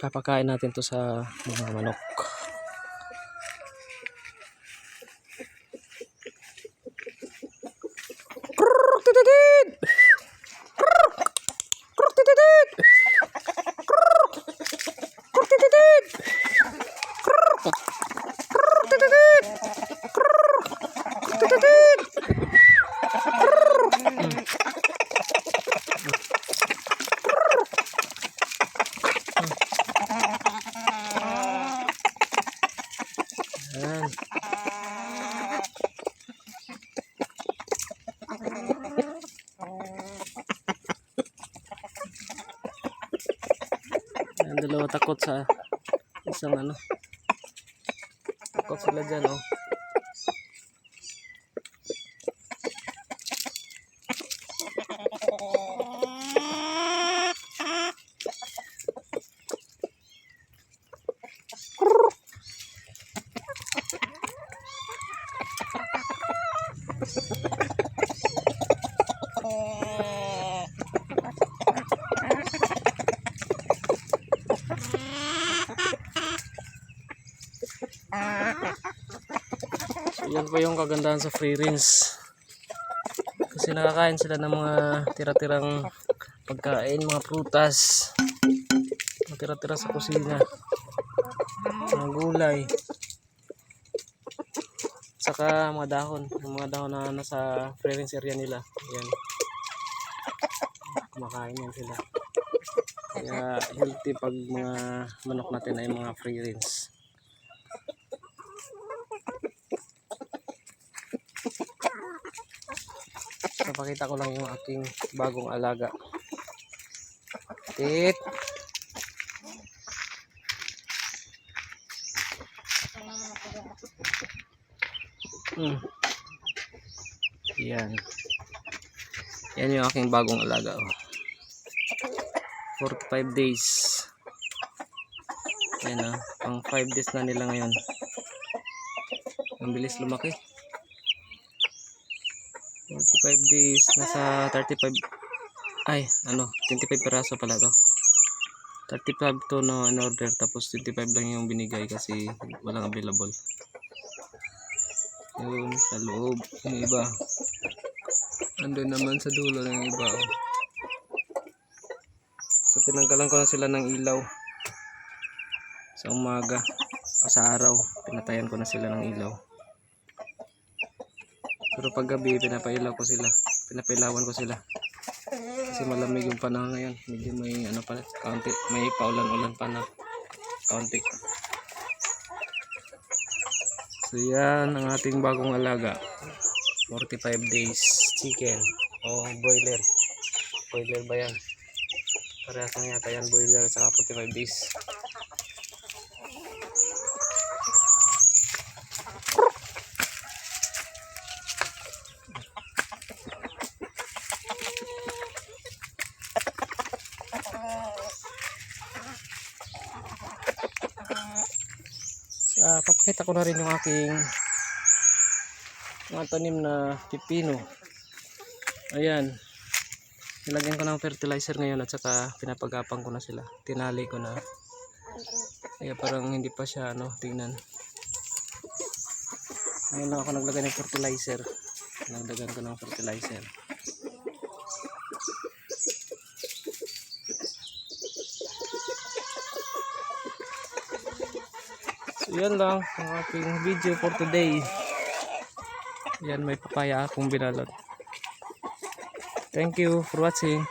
Papakain natin to sa mga manok. Ayan. Ayan, dalawa takot sa isang ano. Takot sila dyan, oh. So yan po yung kagandahan sa free range, kasi nakakain sila ng mga tira-tirang pagkain, mga prutas, mga tira-tira sa kusina, mga gulay, saka mga dahon, yung mga dahon na nasa free range area nila. Yan, kumakain yan sila. Kaya healthy pag mga manok natin ay mga free range. Napakita ko lang yung aking bagong alaga. Tit. Yan. Yan yung aking bagong alaga. 45 days. Yan, pang 5 days na nila ngayon. Ang bilis lumaki. 45 days, nasa 35, ay ano, 25 peraso pala to. 35 to no in order, tapos 25 lang yung binigay kasi walang available. Yun sa loob yung iba, andun naman sa dulo ng iba. So tinanggalan ko na sila ng ilaw sa umaga o sa araw, pinatayan ko na sila ng ilaw. Pero pag gabi pinapailawan ko sila kasi malamig yung panahon ngayon, medyo may ano pa, kaunti, may paulan-ulan pa na kaunti. So yan ang ating bagong alaga, 45 days chicken o broiler ba yan, parehas lang yata yan, broiler sa 45 days. Papakita ko na rin yung aking mga tanim na pipino. Ayan, nilagyan ko ng fertilizer ngayon at saka pinapagapang ko na sila, tinali ko na, kaya parang hindi pa siya ano, tingnan. Ngayon lang ako naglagay ng fertilizer, nagdagan ko ng fertilizer. Yan lang ang aking video for today. Yan, may papaya akong binalot. Thank you for watching.